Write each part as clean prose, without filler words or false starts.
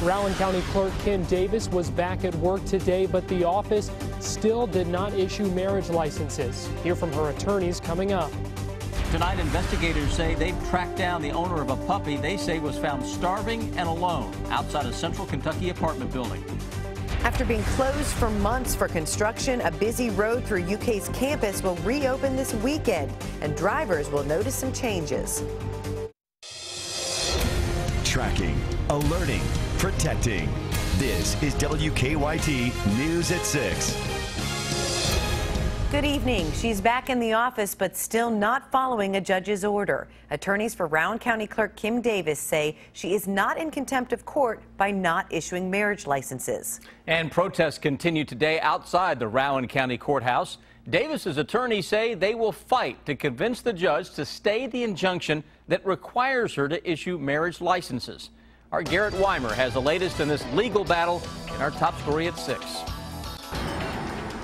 Rowan County Clerk Kim Davis was back at work today, but the office still did not issue marriage licenses. Hear from her attorneys coming up. Tonight, investigators say they've tracked down the owner of a puppy they say was found starving and alone outside a Central Kentucky apartment building. After being closed for months for construction, a busy road through UK's campus will reopen this weekend, and drivers will notice some changes. Tracking, alerting, protecting. This is WKYT News at 6. Good evening. She's back in the office, but still not following a judge's order. Attorneys for Rowan County Clerk Kim Davis say she is not in contempt of court by not issuing marriage licenses. And protests continue today outside the Rowan County Courthouse. Davis's attorneys say they will fight to convince the judge to stay the injunction that requires her to issue marriage licenses. Our WWII has the latest in this legal battle in our top story at 6.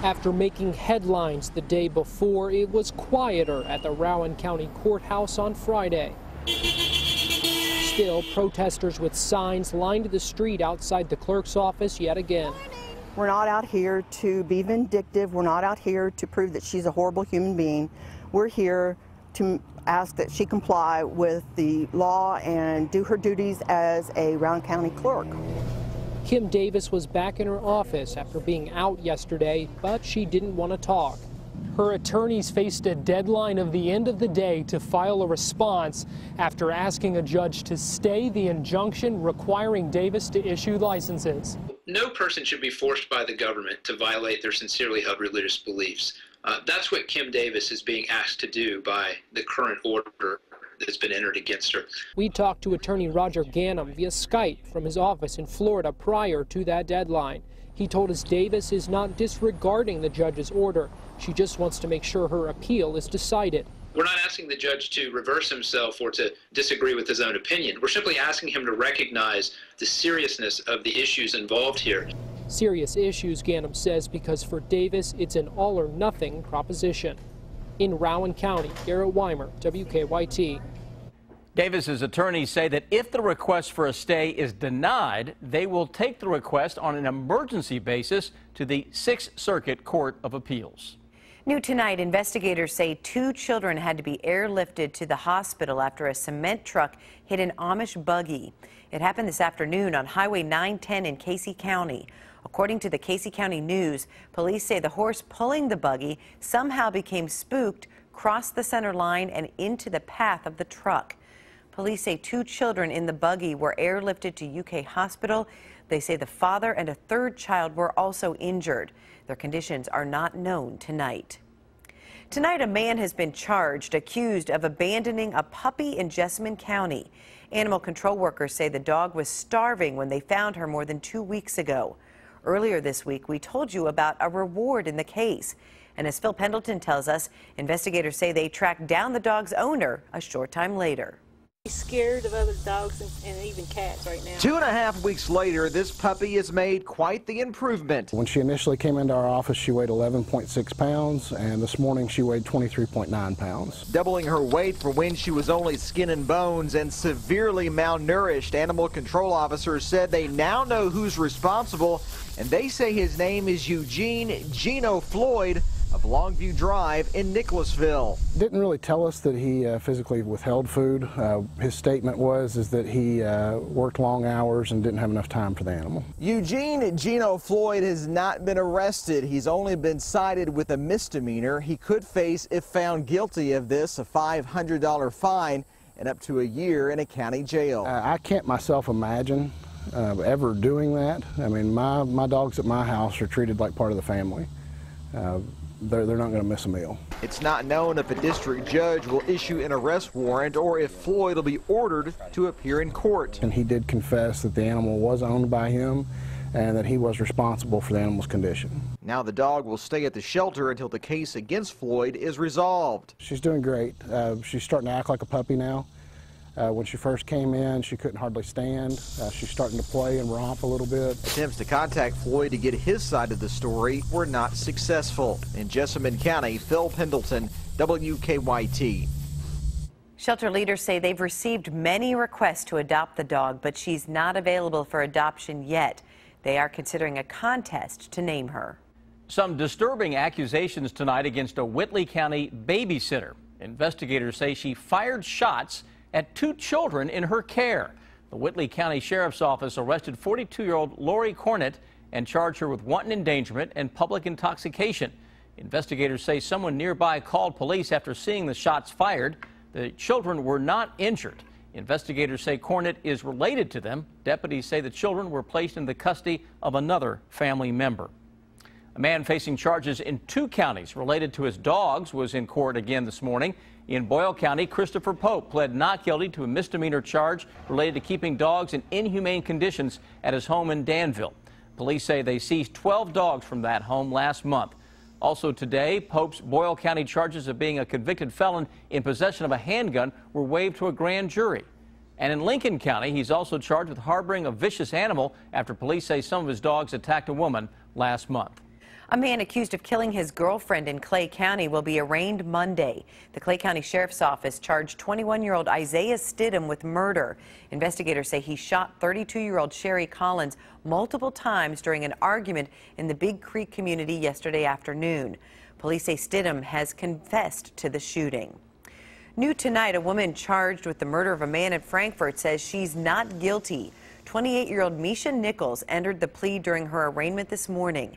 After making headlines the day before, it was quieter at the Rowan County Courthouse on Friday. Still, protesters with signs lined the street outside the clerk's office yet again. We're not out here to be vindictive. We're not out here to prove that she's a horrible human being. We're here to ask that she comply with the law and do her duties as a Rowan County clerk. Kim Davis was back in her office after being out yesterday, but she didn't want to talk. Her attorneys faced a deadline of the end of the day to file a response after asking a judge to stay the injunction requiring Davis to issue licenses. No person should be forced by the government to violate their sincerely held religious beliefs. That's what Kim Davis is being asked to do by the current order that's been entered against her. We talked to attorney Roger Gannum via Skype from his office in Florida prior to that deadline. He told us Davis is not disregarding the judge's order. She just wants to make sure her appeal is decided. We're not asking the judge to reverse himself or to disagree with his own opinion. We're simply asking him to recognize the seriousness of the issues involved here. Serious issues, Gannum says, because for Davis, it's an all-or-nothing proposition. In Rowan County, Garrett Weimer, WKYT. Davis's attorneys say that if the request for a stay is denied, they will take the request on an emergency basis to the 6th Circuit Court of Appeals. New tonight, investigators say 2 children had to be airlifted to the hospital after a cement truck hit an Amish buggy. It happened this afternoon on Highway 910 in Casey County. According to the Casey County News, police say the horse pulling the buggy somehow became spooked, crossed the center line, and into the path of the truck. Police say 2 children in the buggy were airlifted to UK Hospital. They say the father and a 3rd child were also injured. Their conditions are not known tonight. Tonight, a man has been charged, accused of abandoning a puppy in Jessamine County. Animal control workers say the dog was starving when they found her more than 2 weeks ago. Earlier this week, we told you about a reward in the case. And as Phil Pendleton tells us, investigators say they tracked down the dog's owner a short time later. He's scared of other dogs and even cats right now. 2.5 weeks later, this puppy has made quite the improvement. When she initially came into our office, she weighed 11.6 pounds, and this morning she weighed 23.9 pounds. Doubling her weight for when she was only skin and bones and severely malnourished. Animal control officers said they now know who's responsible, and they say his name is Eugene Gino Floyd of Longview Drive in Nicholasville. Didn't really tell us that he physically withheld food. His statement was that he worked long hours and didn't have enough time for the animal. Eugene Gino Floyd has not been arrested. He's only been cited with a misdemeanor. He could face, if found guilty of this, a $500 fine and up to a year in a county jail. I can't myself imagine ever doing that. I mean, my dogs at my house are treated like part of the family. They're not going to miss a meal. It's not known if a district judge will issue an arrest warrant or if Floyd will be ordered to appear in court. And he did confess that the animal was owned by him and that he was responsible for the animal's condition. Now the dog will stay at the shelter until the case against Floyd is resolved. She's doing great. She's starting to act like a puppy now. When she first came in, she couldn't hardly stand. She's starting to play and romp a little bit. Attempts to contact Floyd to get his side of the story were not successful. In Jessamine County, Phil Pendleton, WKYT. Shelter leaders say they've received many requests to adopt the dog, but she's not available for adoption yet. They are considering a contest to name her. Some disturbing accusations tonight against a Whitley County babysitter. Investigators say she fired shots at 2 children in her care. The Whitley County Sheriff's Office arrested 42-year-old Lori Cornett and charged her with wanton endangerment and public intoxication. Investigators say someone nearby called police after seeing the shots fired. The children were not injured. Investigators say Cornett is related to them. Deputies say the children were placed in the custody of another family member. A man facing charges in 2 counties related to his dogs was in court again this morning. In Boyle County, Christopher Pope pled not guilty to a misdemeanor charge related to keeping dogs in inhumane conditions at his home in Danville. Police say they seized 12 dogs from that home last month. Also today, Pope's Boyle County charges of being a convicted felon in possession of a handgun were waived to a grand jury. And in Lincoln County, he's also charged with harboring a vicious animal after police say some of his dogs attacked a woman last month. A man accused of killing his girlfriend in Clay County will be arraigned Monday. The Clay County Sheriff's Office charged 21-year-old Isaiah Stidham with murder. Investigators say he shot 32-year-old Sherry Collins multiple times during an argument in the Big Creek community yesterday afternoon. Police say Stidham has confessed to the shooting. New tonight, a woman charged with the murder of a man in Frankfort says she's not guilty. 28-year-old Misha Nichols entered the plea during her arraignment this morning.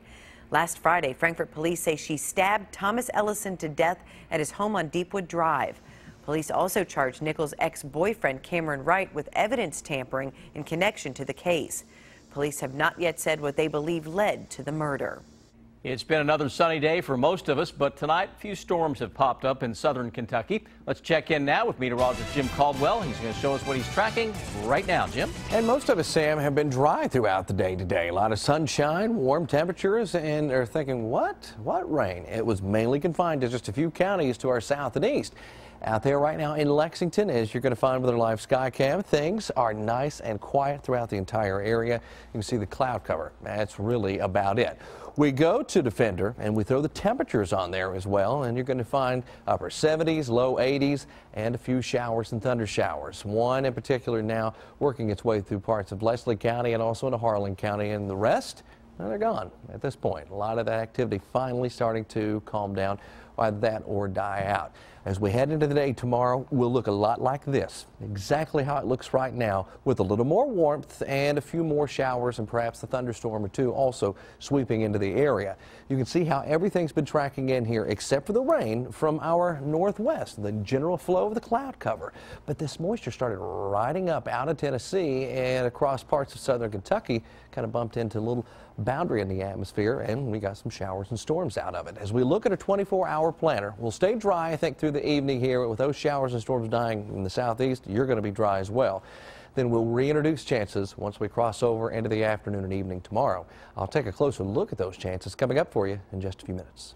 Last Friday, Frankfort police say she stabbed Thomas Ellison to death at his home on Deepwood Drive. Police also charged Nichols' ex-boyfriend Cameron Wright with evidence tampering in connection to the case. Police have not yet said what they believe led to the murder. It's been another sunny day for most of us, but tonight a few storms have popped up in southern Kentucky. Let's check in now with meteorologist Jim Caldwell. He's going to show us what he's tracking right now. Jim? And most of us, Sam, have been dry throughout the day today. A lot of sunshine, warm temperatures, and they're thinking, what rain? It was mainly confined to just a few counties to our south and east. Out there right now in Lexington, as you're going to find with our live sky cam, things are nice and quiet throughout the entire area. You can see the cloud cover. That's really about it. We go to Defender and we throw the temperatures on there as well, and you're going to find upper 70s, low 80s, and a few showers and thunder showers. One in particular now working its way through parts of Leslie County and also into Harlan County, and the rest, well, they're gone at this point. A lot of that activity finally starting to calm down, either that or die out. As we head into the day tomorrow, we'll look a lot like this, exactly how it looks right now, with a little more warmth and a few more showers and perhaps a thunderstorm or two also sweeping into the area. You can see how everything's been tracking in here except for the rain from our northwest, the general flow of the cloud cover. But this moisture started riding up out of Tennessee and across parts of southern Kentucky, kind of bumped into a little boundary in the atmosphere, and we got some showers and storms out of it. As we look at a 24-hour planner, we'll stay dry, I think, through the evening here. With those showers and storms dying in the southeast, you're going to be dry as well. Then we'll reintroduce chances once we cross over into the afternoon and evening tomorrow. I'll take a closer look at those chances coming up for you in just a few minutes.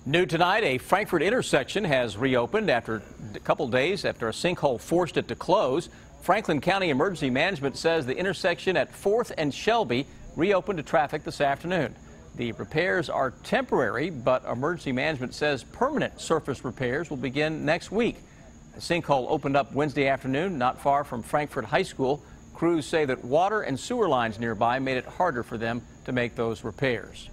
New tonight, a Frankfort intersection has reopened after a couple days after a sinkhole forced it to close. Franklin County Emergency Management says the intersection at 4th and Shelby reopened to traffic this afternoon. The repairs are temporary, but emergency management says permanent surface repairs will begin next week. The sinkhole opened up Wednesday afternoon not far from Frankfort High School. Crews say that water and sewer lines nearby made it harder for them to make those repairs.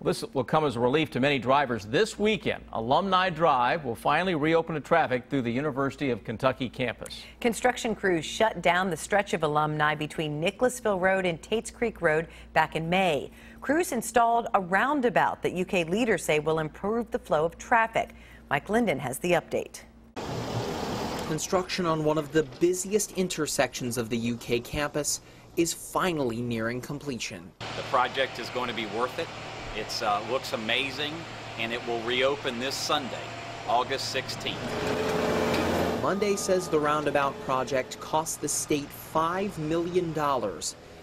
This will come as a relief to many drivers this weekend. Alumni Drive will finally reopen to traffic through the University of Kentucky campus. Construction crews shut down the stretch of Alumni between Nicholasville Road and Tates Creek Road back in May. Crews installed a roundabout that UK leaders say will improve the flow of traffic. Mike Linden has the update. Construction on one of the busiest intersections of the UK campus is finally nearing completion. The project is going to be worth it. It looks amazing, and it will reopen this Sunday, August 16th. Monday says the roundabout project cost the state $5 million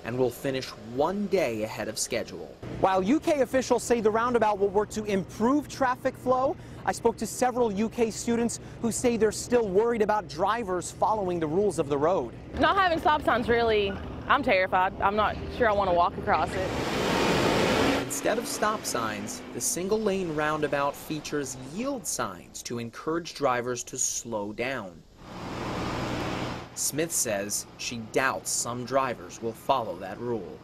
and will finish 1 day ahead of schedule. While UK officials say the roundabout will work to improve traffic flow, I spoke to several UK students who say they're still worried about drivers following the rules of the road. Not having stop signs, really, I'm terrified. I'm not sure I want to walk across it. Instead of stop signs, the single-lane roundabout features yield signs to encourage drivers to slow down. Smith says she doubts some drivers will follow that rule.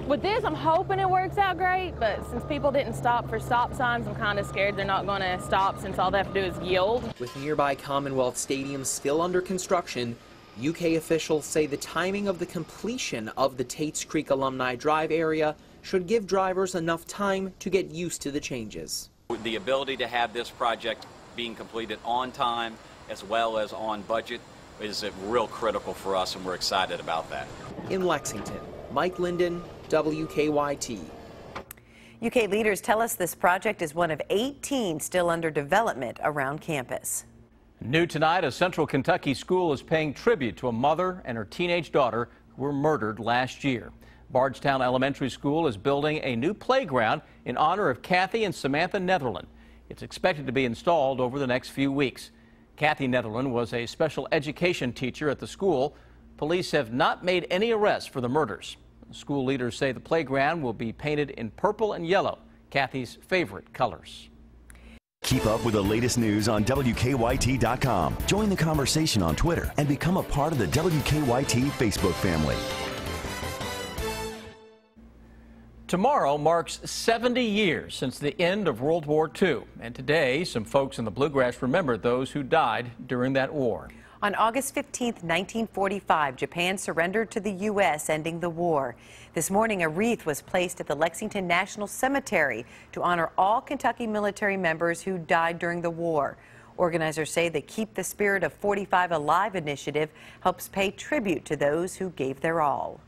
With this, I'm hoping it works out great, but since people didn't stop for stop signs, I'm kind of scared they're not going to stop since all they have to do is yield. With nearby Commonwealth Stadium still under construction, UK officials say the timing of the completion of the Tates Creek Alumni Drive area should give drivers enough time to get used to the changes. The ability to have this project being completed on time as well as on budget is real critical for us, and we're excited about that. In Lexington, Mike Linden, WKYT. UK leaders tell us this project is one of 18 still under development around campus. New tonight, a Central Kentucky school is paying tribute to a mother and her teenage daughter who were murdered last year. Bardstown Elementary School is building a new playground in honor of Kathy and Samantha Netherland. It's expected to be installed over the next few weeks. Kathy Netherland was a special education teacher at the school. Police have not made any arrests for the murders. School leaders say the playground will be painted in purple and yellow, Kathy's favorite colors. Keep up with the latest news on WKYT.com. Join the conversation on Twitter and become a part of the WKYT Facebook family. Tomorrow marks 70 years since the end of World War II, and today some folks in the Bluegrass remember those who died during that war. On August 15, 1945, Japan surrendered to the U.S., ending the war. This morning, a wreath was placed at the Lexington National Cemetery to honor all Kentucky military members who died during the war. Organizers say the Keep the Spirit of 45 Alive initiative helps pay tribute to those who gave their all.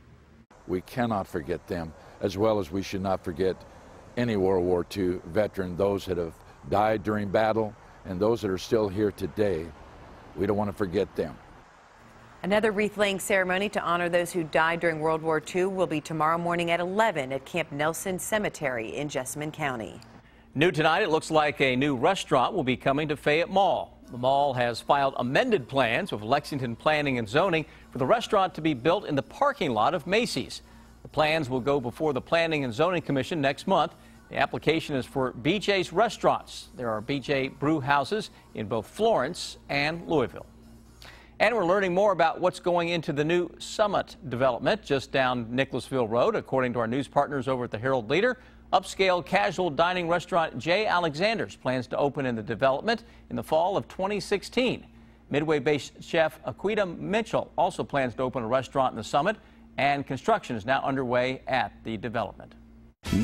We cannot forget them, as well as we should not forget any World War II veteran, those that have died during battle and those that are still here today. We don't want to forget them. Another wreath-laying ceremony to honor those who died during World War II will be tomorrow morning at 11 at Camp Nelson Cemetery in Jessamine County. New tonight, it looks like a new restaurant will be coming to Fayette Mall. The mall has filed amended plans with Lexington Planning and Zoning for the restaurant to be built in the parking lot of Macy's. The plans will go before the Planning and Zoning Commission next month. The application is for BJ's Restaurants. There are BJ brew houses in both Florence and Louisville. And we're learning more about what's going into the new Summit development just down Nicholasville Road. According to our news partners over at the Herald Leader, upscale casual dining restaurant J. Alexander's plans to open in the development in the fall of 2016. Midway-based chef Aquita Mitchell also plans to open a restaurant in the Summit, and construction is now underway at the development. Now